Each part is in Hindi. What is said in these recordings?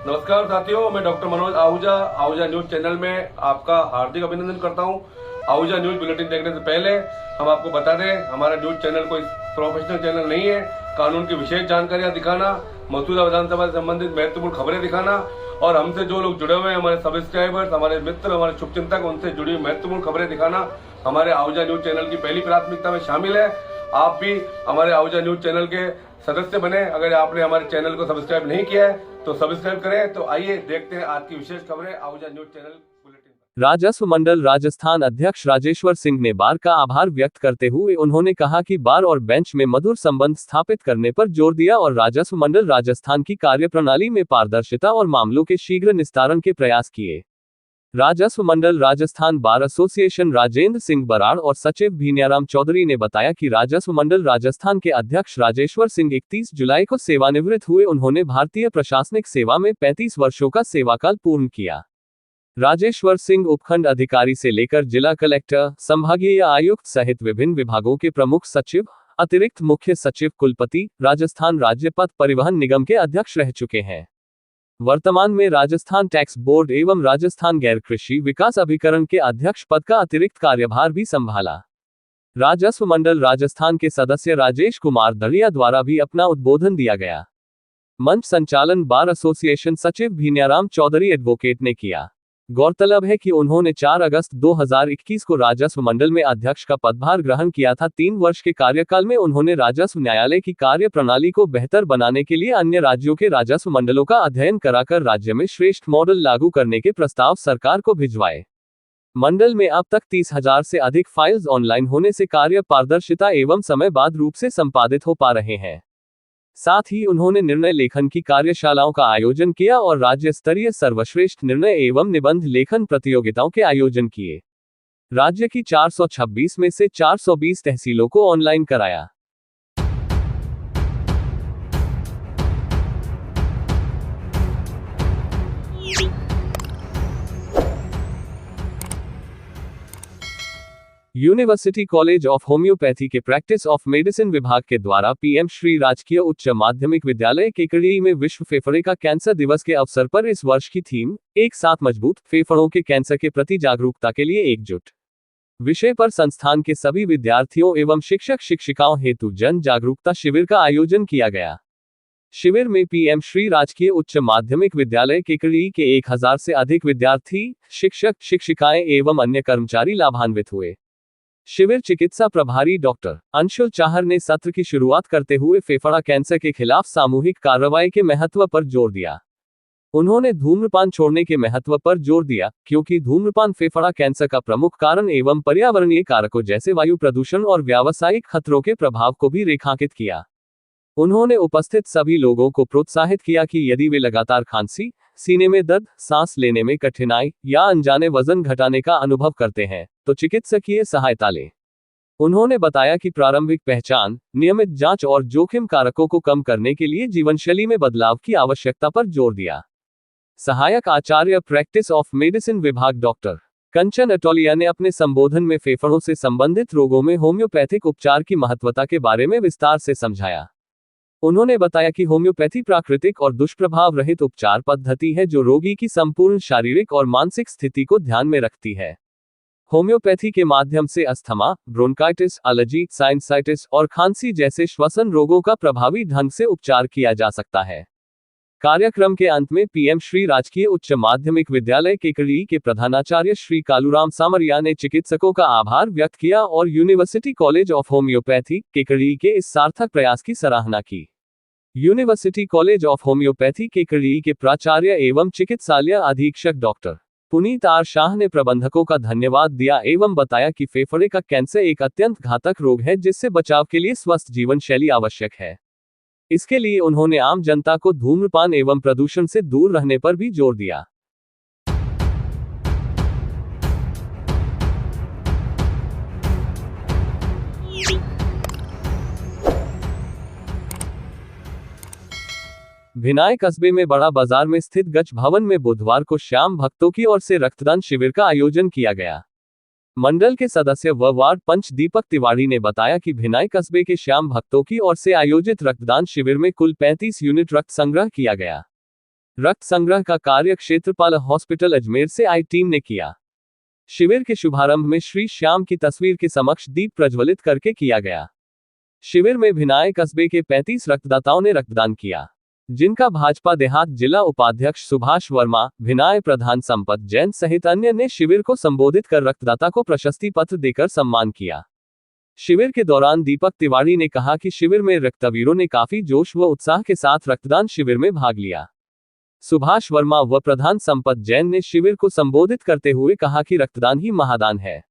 नमस्कार साथियों, मैं doctor Manoj Ahuja Ahuja news channel में आपका हार्दिक अभिनंदन करता हूं। आहूजा न्यूज बुलेटिन देखने से पहले हम आपको बता दें, हमारा न्यूज चैनल कोई प्रोफेशनल चैनल नहीं है। कानून की विशेष जानकारियां दिखाना, मौजूदा विधानसभा से संबंधित महत्वपूर्ण खबरें दिखाना और हमसे जो लोग जुड़े हुए हैं, हमारे सब्सक्राइबर्स, हमारे मित्र, हमारे शुभचिंतक, उनसे जुड़ी हुई महत्वपूर्ण खबरें दिखाना हमारे आहूजा न्यूज चैनल की पहली प्राथमिकता में शामिल है। आप भी हमारे आहूजा न्यूज चैनल के सदस्य बने। अगर आपने हमारे चैनल को सब्सक्राइब नहीं किया है तो सब्सक्राइब करें। तो आइए देखते हैं आज की विशेष खबरें आहूजा न्यूज चैनल बुलेटिन। राजस्व मंडल राजस्थान अध्यक्ष राजेश्वर सिंह ने बार का आभार व्यक्त करते हुए उन्होंने कहा कि बार और बेंच में मधुर संबंध स्थापित करने पर जोर दिया और राजस्व मंडल राजस्थान की कार्यप्रणाली में पारदर्शिता और मामलों के शीघ्र निस्तारण के प्रयास किए। राजस्व मंडल राजस्थान बार एसोसिएशन राजेंद्र सिंह बराड़ और सचिव भीनियाराम चौधरी ने बताया कि राजस्व मंडल राजस्थान के अध्यक्ष राजेश्वर सिंह 31 जुलाई को सेवानिवृत्त हुए। उन्होंने भारतीय प्रशासनिक सेवा में 35 वर्षों का सेवाकाल पूर्ण किया। राजेश्वर सिंह उपखंड अधिकारी से लेकर जिला कलेक्टर, संभागीय आयुक्त सहित विभिन्न विभागों के प्रमुख सचिव, अतिरिक्त मुख्य सचिव, कुलपति, राजस्थान राज्य पथ परिवहन निगम के अध्यक्ष रह चुके हैं। वर्तमान में राजस्थान टैक्स बोर्ड एवं राजस्थान गैर कृषि विकास अभिकरण के अध्यक्ष पद का अतिरिक्त कार्यभार भी संभाला। राजस्व मंडल राजस्थान के सदस्य राजेश कुमार दड़िया द्वारा भी अपना उद्बोधन दिया गया। मंच संचालन बार एसोसिएशन सचिव भीनियाराम चौधरी एडवोकेट ने किया। गौरतलब है कि उन्होंने 4 अगस्त 2021 को राजस्व मंडल में अध्यक्ष का पदभार ग्रहण किया था। 3 वर्ष के कार्यकाल में उन्होंने राजस्व न्यायालय की कार्य प्रणाली को बेहतर बनाने के लिए अन्य राज्यों के राजस्व मंडलों का अध्ययन कराकर राज्य में श्रेष्ठ मॉडल लागू करने के प्रस्ताव सरकार को भिजवाए। मंडल में अब तक 30,000 से अधिक फाइल्स ऑनलाइन होने से कार्य पारदर्शिता एवं समयबद्ध रूप से संपादित हो पा रहे हैं। साथ ही उन्होंने निर्णय लेखन की कार्यशालाओं का आयोजन किया और राज्य स्तरीय सर्वश्रेष्ठ निर्णय एवं निबंध लेखन प्रतियोगिताओं के आयोजन किए। राज्य की 426 में से 420 तहसीलों को ऑनलाइन कराया। यूनिवर्सिटी कॉलेज ऑफ होम्योपैथी के प्रैक्टिस ऑफ मेडिसिन विभाग के द्वारा पीएम श्री राजकीय उच्च माध्यमिक विद्यालय केकड़ी में विश्व फेफड़े का कैंसर दिवस के अवसर पर इस वर्ष की थीम एक साथ मजबूत फेफड़ों के कैंसर के प्रति जागरूकता के लिए एकजुट विषय पर संस्थान के सभी विद्यार्थियों एवं शिक्षक शिक्षिकाओं हेतु जन जागरूकता शिविर का आयोजन किया गया। शिविर में पीएम श्री राजकीय उच्च माध्यमिक विद्यालय केकड़ी के 1000 से अधिक विद्यार्थी, शिक्षक शिक्षिकाएं एवं अन्य कर्मचारी लाभान्वित हुए। शिविर चिकित्सा प्रभारी डॉक्टर अंशुल चाहर ने सत्र की शुरुआत करते हुए फेफड़ा कैंसर के खिलाफ सामूहिक कार्रवाई के महत्व पर जोर दिया। उन्होंने धूम्रपान छोड़ने के महत्व पर जोर दिया, क्योंकि धूम्रपान फेफड़ा कैंसर का प्रमुख कारण एवं पर्यावरणीय कारकों जैसे वायु प्रदूषण और व्यावसायिक खतरों के प्रभाव को भी रेखांकित किया। उन्होंने उपस्थित सभी लोगों को प्रोत्साहित किया कि यदि वे लगातार खांसी, सीने में दर्द, सांस लेने में कठिनाई या अनजाने वजन घटाने का अनुभव करते हैं तो चिकित्सकीय सहायता लें। उन्होंने बताया कि प्रारंभिक पहचान, नियमित जांच और जोखिम कारकों को कम करने के लिए जीवनशैली में बदलाव की आवश्यकता पर जोर दिया। सहायक आचार्य प्रैक्टिस ऑफ मेडिसिन विभाग डॉक्टर कंचन अटोलिया ने अपने संबोधन में फेफड़ों से संबंधित रोगों में होम्योपैथिक उपचार की महत्वता के बारे में विस्तार से समझाया। उन्होंने बताया कि होम्योपैथी प्राकृतिक और दुष्प्रभाव रहित उपचार पद्धति है जो रोगी की संपूर्ण शारीरिक और मानसिक स्थिति को ध्यान में रखती है। होम्योपैथी के माध्यम से अस्थमा, ब्रोंकाइटिस, एलर्जी, साइनसाइटिस और खांसी जैसे श्वसन रोगों का प्रभावी ढंग से उपचार किया जा सकता है। कार्यक्रम के अंत में पीएम श्री राजकीय उच्च माध्यमिक विद्यालय केकड़ी के प्रधानाचार्य श्री कालूराम सामरिया ने चिकित्सकों का आभार व्यक्त किया और university college of homeopathy Kekri के इस सार्थक प्रयास की सराहना की। University college of homeopathy Kekri के प्राचार्य एवं चिकित्सालय अधीक्षक डॉक्टर पुनीत आर शाह ने प्रबंधकों का धन्यवाद दिया एवं बताया कि फेफड़े का कैंसर एक अत्यंत घातक रोग है जिससे बचाव के लिए स्वस्थ जीवन शैली आवश्यक है। इसके लिए उन्होंने आम जनता को धूम्रपान एवं प्रदूषण से दूर रहने पर भी जोर दिया। भिनाई कस्बे में बड़ा बाजार में स्थित गच भवन में बुधवार को श्याम भक्तों की ओर से रक्तदान शिविर का आयोजन किया गया। मंडल के सदस्य व वार्ड पंच दीपक तिवारी ने बताया कि भिनाई कस्बे के श्याम भक्तों की ओर से आयोजित रक्तदान शिविर में कुल 35 यूनिट रक्त संग्रह किया गया। रक्त संग्रह का कार्य क्षेत्रपाल हॉस्पिटल अजमेर से आई टीम ने किया। शिविर के शुभारंभ में श्री श्याम की तस्वीर के समक्ष दीप प्रज्वलित करके किया गया। शिविर में भिनाय कस्बे के 35 रक्तदाताओं ने रक्तदान किया, जिनका भाजपा देहात जिला उपाध्यक्ष सुभाष वर्मा, भिनाय प्रधान संपत जैन सहित अन्य ने शिविर को संबोधित कर रक्तदाता को प्रशस्ति पत्र देकर सम्मान किया। शिविर के दौरान दीपक तिवारी ने कहा कि शिविर में रक्तवीरों ने काफी जोश व उत्साह के साथ रक्तदान शिविर में भाग लिया। सुभाष वर्मा व प्रधान संपत जैन ने शिविर को संबोधित करते हुए कहा कि रक्तदान ही महादान है।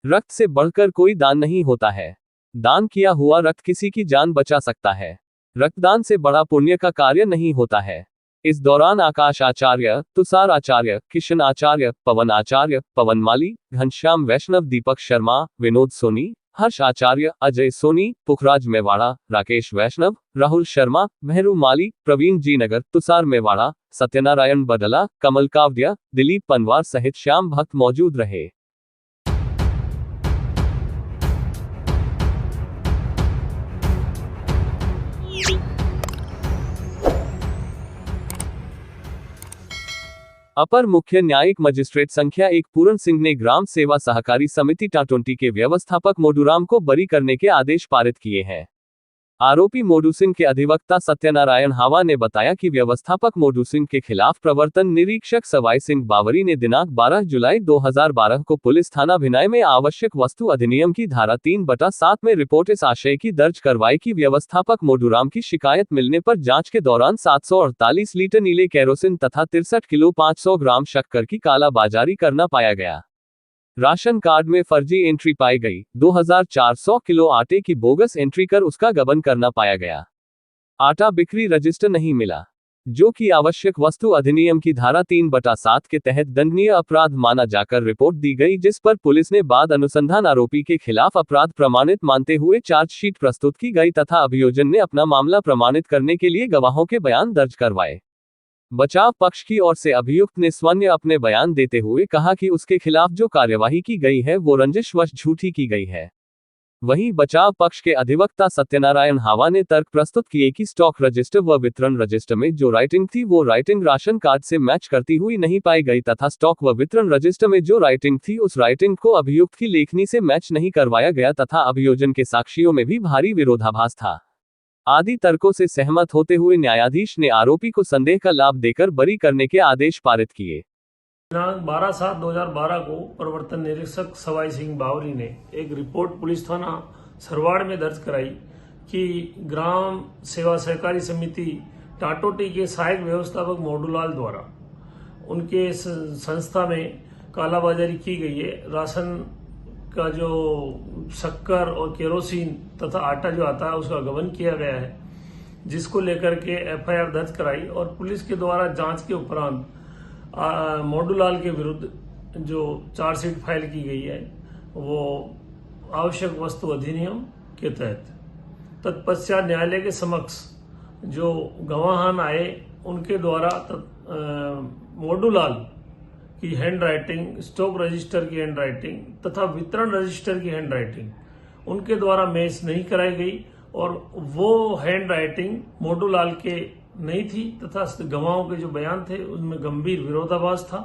रक्त से बढ़कर कोई दान नहीं होता है। दान किया हुआ रक्त किसी की जान बचा सकता है। रक्तदान से बड़ा पुण्य का कार्य नहीं होता है। इस दौरान आकाश आचार्य, तुषार आचार्य, किशन आचार्य, पवन आचार्य, पवन माली, घनश्याम वैष्णव, दीपक शर्मा, विनोद सोनी, हर्ष आचार्य, अजय सोनी, पुखराज मेवाड़ा, राकेश वैष्णव, राहुल शर्मा, मेहरू माली, प्रवीण जी नगर, तुषार मेवाड़ा, सत्यनारायण बदला, कमल कावडिया, दिलीप पनवार सहित श्याम भक्त मौजूद रहे। अपर मुख्य न्यायिक मजिस्ट्रेट संख्या 1 पूरन सिंह ने ग्राम सेवा सहकारी समिति टाटोंटी के व्यवस्थापक मोडूराम को बरी करने के आदेश पारित किए हैं। आरोपी मोडू सिंह के अधिवक्ता सत्यनारायण हावा ने बताया कि व्यवस्थापक मोडू सिंह के खिलाफ प्रवर्तन निरीक्षक सवाई सिंह बावरी ने दिनांक 12 जुलाई 2012 को पुलिस थाना भिनाई में आवश्यक वस्तु अधिनियम की धारा 3/7 में रिपोर्ट इस आशय की दर्ज करवाई कि व्यवस्थापक मोडूराम की शिकायत मिलने पर जांच के दौरान 748 लीटर नीले केरोसिन तथा 63 किलो 500 ग्राम शक्कर की कालाबाजारी करना पाया गया। राशन कार्ड में फर्जी एंट्री पाई गई। 2400 किलो आटे की बोगस एंट्री कर उसका गबन करना पाया गया। आटा बिक्री रजिस्टर नहीं मिला, जो कि आवश्यक वस्तु अधिनियम की धारा 3/7 के तहत दंडनीय अपराध माना जाकर रिपोर्ट दी गई, जिस पर पुलिस ने बाद अनुसंधान आरोपी के खिलाफ अपराध प्रमाणित मानते हुए चार्जशीट प्रस्तुत की गई तथा अभियोजन ने अपना मामला प्रमाणित करने के लिए गवाहों के बयान दर्ज करवाए। बचाव पक्ष की ओर से अभियुक्त ने स्वयं अपने बयान देते हुए कहा कि उसके खिलाफ जो कार्यवाही की गई है वो रंजिशवश झूठी की गई है। वहीं बचाव पक्ष के अधिवक्ता सत्यनारायण हावा ने तर्क प्रस्तुत किए कि स्टॉक रजिस्टर व वितरण रजिस्टर में जो राइटिंग थी वो राइटिंग राशन कार्ड से मैच करती हुई नहीं पाई गई तथा स्टॉक व वितरण रजिस्टर में जो राइटिंग थी उस राइटिंग को अभियुक्त की लेखनी से मैच नहीं करवाया गया तथा अभियोजन के साक्ष्यों में भी भारी विरोधाभास था। आदि तर्कों से सहमत होते हुए न्यायाधीश ने आरोपी को संदेह का लाभ देकर बरी करने के आदेश पारित किए। दिनांक 12/7/2012 को प्रवर्तन निरीक्षक सवाई सिंह बावरी ने एक रिपोर्ट पुलिस थाना सरवाड़ में दर्ज कराई कि ग्राम सेवा सहकारी समिति टाटोटी के सहायक व्यवस्थापक मोडूलाल द्वारा उनके संस्था में कालाबाजारी की गई है। राशन का जो शक्कर और केरोसिन तथा आटा जो आता है उसका गबन किया गया है, जिसको लेकर के एफआईआर दर्ज कराई और पुलिस के द्वारा जांच के उपरांत मोडूलाल के विरुद्ध जो चार्जशीट फाइल की गई है वो आवश्यक वस्तु अधिनियम के तहत। तत्पश्चात न्यायालय के समक्ष जो गवाहान आए उनके द्वारा मोडूलाल की हैंड राइटिंग, स्टॉक रजिस्टर की हैंड राइटिंग तथा वितरण रजिस्टर की हैंड राइटिंग उनके द्वारा मैच नहीं कराई गई और वो हैंड राइटिंग मोडूलाल के नहीं थी तथा गवाहों के जो बयान थे उनमें गंभीर विरोधाभास था।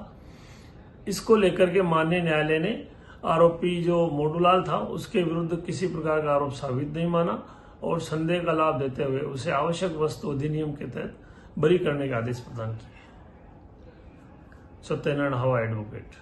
इसको लेकर के माननीय न्यायालय ने आरोपी जो मोडूलाल था उसके विरुद्ध किसी प्रकार का आरोप साबित नहीं माना और संदेह का लाभ देते हुए उसे आवश्यक वस्तु अधिनियम के तहत बरी करने का आदेश प्रदान किया। सत्यनारायण हावा एडवोकेट।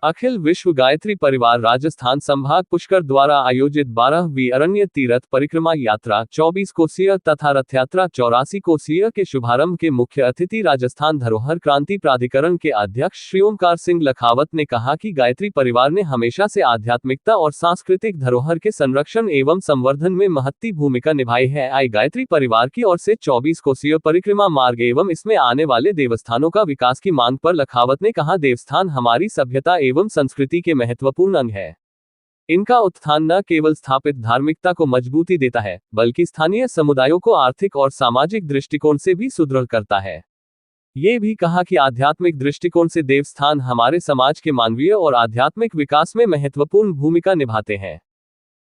अखिल विश्व गायत्री परिवार राजस्थान संभाग पुष्कर द्वारा आयोजित 12वीं अरण्य तीर्थ परिक्रमा यात्रा 24 कोसीय तथा रथ यात्रा 84 कोसीय के शुभारंभ के मुख्य अतिथि राजस्थान धरोहर क्रांति प्राधिकरण के अध्यक्ष श्री ओमकार सिंह लखावत ने कहा कि गायत्री परिवार ने हमेशा से आध्यात्मिकता और सांस्कृतिक धरोहर के संरक्षण एवं संवर्धन में महत्वपूर्ण भूमिका निभाई है। आई गायत्री परिवार की ओर से 24 कोसीय परिक्रमा मार्ग एवं इसमें आने वाले देवस्थानों का विकास की मांग पर लखावत ने कहा, देवस्थान हमारी सभ्यता एवं संस्कृति के महत्वपूर्ण अंग है। इनका उत्थान न केवल स्थापित धार्मिकता को मजबूती देता है बल्कि स्थानीय समुदायों को आर्थिक और सामाजिक दृष्टिकोण से भी सुदृढ़ करता है। ये भी कहा कि आध्यात्मिक दृष्टिकोण से देवस्थान हमारे समाज के मानवीय और आध्यात्मिक विकास में महत्वपूर्ण भूमिका निभाते हैं।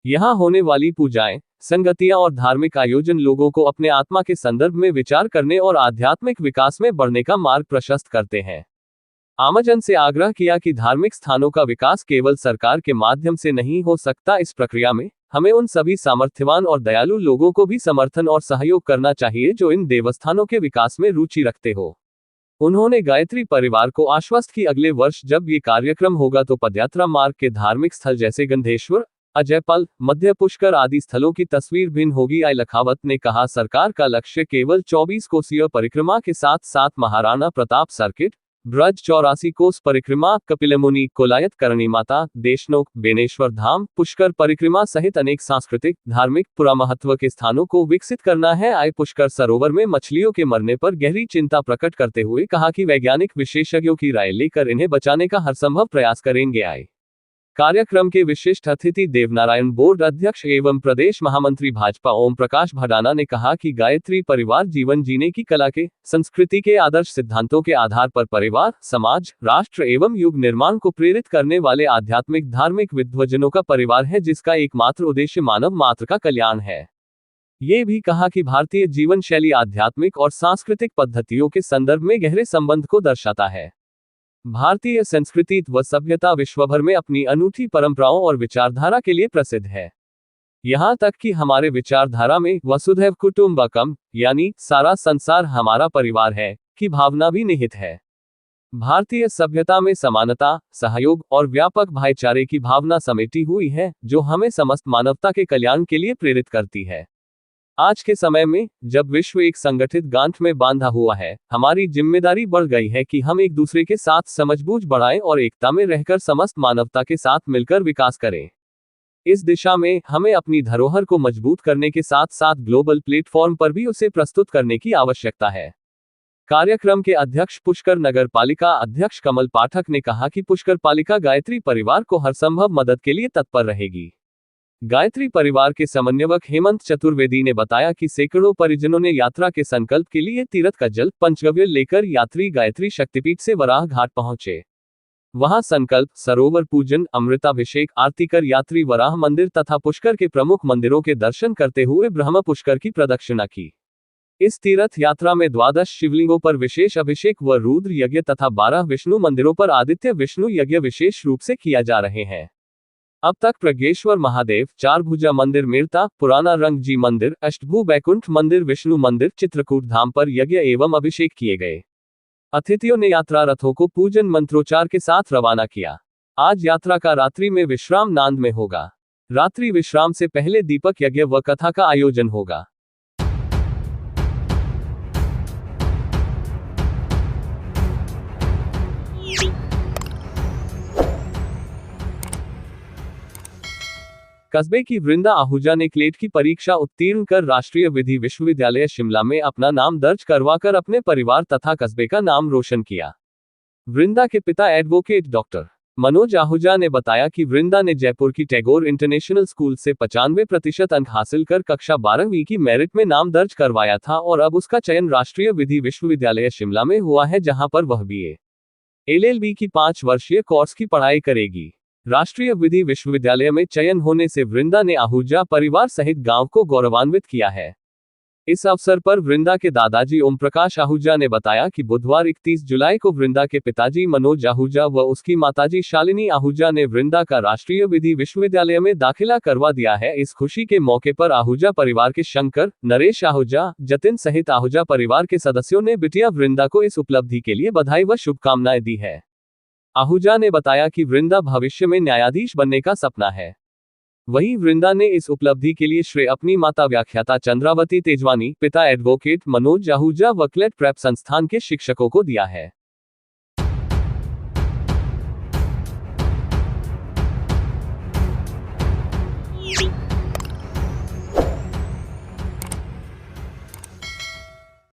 यहाँ होने वाली पूजाएं, संगतियां और धार्मिक आयोजन लोगों को अपने आत्मा के संदर्भ में विचार करने और आध्यात्मिक विकास में बढ़ने का मार्ग प्रशस्त करते हैं। आमजन से आग्रह किया कि धार्मिक स्थानों का विकास केवल सरकार के माध्यम से नहीं हो सकता। इस प्रक्रिया में हमें उन सभी सामर्थ्यवान और दयालु लोगों को भी समर्थन और सहयोग करना चाहिए जो इन देवस्थानों के विकास में रुचि रखते हो। उन्होंने गायत्री परिवार को आश्वस्त की अगले वर्ष जब ये कार्यक्रम होगा तो पदयात्रा मार्ग के धार्मिक स्थल जैसे गंधेश्वर, अजयपल, मध्य पुष्कर आदि स्थलों की तस्वीर भिन्न होगी। आई लखावत ने कहा, सरकार का लक्ष्य केवल 24 कोसीय परिक्रमा के साथ साथ महाराणा प्रताप सर्किट, ब्रज 84 कोस परिक्रमा, कपिलमुनि, कोलायत करणी माता, देशनोक, बेनेश्वर धाम, पुष्कर परिक्रमा सहित अनेक सांस्कृतिक, धार्मिक, पुरामहत्व के स्थानों को विकसित करना है। आई पुष्कर सरोवर में मछलियों के मरने पर गहरी चिंता प्रकट करते हुए कहा कि वैज्ञानिक विशेषज्ञों की राय लेकर इन्हें बचाने का हरसंभव प्रयास करेंगे। आई कार्यक्रम के विशिष्ट अतिथि देवनारायण बोर्ड अध्यक्ष एवं प्रदेश महामंत्री भाजपा ओम प्रकाश भडाना ने कहा कि गायत्री परिवार जीवन जीने की कला के, संस्कृति के आदर्श सिद्धांतों के आधार पर परिवार, समाज, राष्ट्र एवं युग निर्माण को प्रेरित करने वाले आध्यात्मिक धार्मिक विद्वजनों का परिवार है जिसका एकमात्र उद्देश्य मानव मात्र का कल्याण है। ये भी कहा कि भारतीय जीवन शैली आध्यात्मिक और सांस्कृतिक पद्धतियों के संदर्भ में गहरे संबंध को दर्शाता है। भारतीय संस्कृति व सभ्यता विश्वभर में अपनी अनूठी परंपराओं और विचारधारा के लिए प्रसिद्ध है। यहाँ तक कि हमारे विचारधारा में वसुधैव कुटुंबकम यानी सारा संसार हमारा परिवार है की भावना भी निहित है। भारतीय सभ्यता में समानता, सहयोग और व्यापक भाईचारे की भावना समेटी हुई है जो हमें समस्त मानवता के कल्याण के लिए प्रेरित करती है। आज के समय में जब विश्व एक संगठित गांठ में बांधा हुआ है, हमारी जिम्मेदारी बढ़ गई है कि हम एक दूसरे के साथ समझबूझ बढ़ाएं और एकता में रहकर समस्त मानवता के साथ मिलकर विकास करें। इस दिशा में हमें अपनी धरोहर को मजबूत करने के साथ साथ ग्लोबल प्लेटफॉर्म पर भी उसे प्रस्तुत करने की आवश्यकता है। कार्यक्रम के अध्यक्ष पुष्कर नगर पालिका अध्यक्ष कमल पाठक ने कहा कि पुष्कर पालिका गायत्री परिवार को हरसंभव मदद के लिए तत्पर रहेगी। गायत्री परिवार के समन्वयक हेमंत चतुर्वेदी ने बताया कि सैकड़ों परिजनों ने यात्रा के संकल्प के लिए तीर्थ का जल पंचगव्य लेकर यात्री गायत्री शक्तिपीठ से वराह घाट पहुंचे। वहां संकल्प, सरोवर पूजन, अमृताभिषेक, आरती कर यात्री वराह मंदिर तथा पुष्कर के प्रमुख मंदिरों के दर्शन करते हुए ब्रह्म पुष्कर की प्रदक्षिणा की। इस तीर्थ यात्रा में 12 शिवलिंगों पर विशेष अभिषेक व रुद्र यज्ञ तथा 12 विष्णु मंदिरों पर आदित्य विष्णु यज्ञ विशेष रूप से किया जा रहे हैं। अब तक प्रज्ञेश्वर महादेव, 4 भुजा मंदिर मेरता, पुराना रंग जी मंदिर, अष्टभु बैकुंठ मंदिर, विष्णु मंदिर, चित्रकूट धाम पर यज्ञ एवं अभिषेक किए गए। अतिथियों ने यात्रा रथों को पूजन मंत्रोच्चार के साथ रवाना किया। आज यात्रा का रात्रि में विश्राम नांद में होगा। रात्रि विश्राम से पहले दीपक यज्ञ व कथा का आयोजन होगा। कस्बे की वृंदा आहूजा ने क्लेट की परीक्षा उत्तीर्ण कर राष्ट्रीय विधि विश्वविद्यालय शिमला में अपना नाम दर्ज करवाकर अपने परिवार तथा कस्बे का नाम रोशन किया। वृंदा के पिता एडवोकेट डॉक्टर मनोज आहूजा ने बताया कि वृंदा ने जयपुर की टैगोर इंटरनेशनल स्कूल से 95% अंक हासिल कर कक्षा 12वीं की मेरिट में नाम दर्ज करवाया था और अब उसका चयन राष्ट्रीय विधि विश्वविद्यालय शिमला में हुआ है जहां पर वह BA LLB की 5 वर्षीय कोर्स की पढ़ाई करेगी। राष्ट्रीय विधि विश्वविद्यालय में चयन होने से वृंदा ने आहूजा परिवार सहित गांव को गौरवान्वित किया है। इस अवसर पर वृंदा के दादाजी ओम प्रकाश आहूजा ने बताया कि बुधवार 31 जुलाई को वृंदा के पिताजी मनोज आहूजा व उसकी माताजी शालिनी आहूजा ने वृंदा का राष्ट्रीय विधि विश्वविद्यालय में दाखिला करवा दिया है। इस खुशी के मौके पर आहूजा परिवार के शंकर, नरेश आहूजा, जतिन सहित आहूजा परिवार के सदस्यों ने बिटिया वृंदा को इस उपलब्धि के लिए बधाई व शुभकामनाएं दी है। आहूजा ने बताया कि वृंदा भविष्य में न्यायाधीश बनने का सपना है। वहीं वृंदा ने इस उपलब्धि के लिए श्रेय अपनी माता व्याख्याता चंद्रावती तेजवानी, पिता एडवोकेट मनोज आहूजा व क्लेट प्रेप संस्थान के शिक्षकों को दिया है।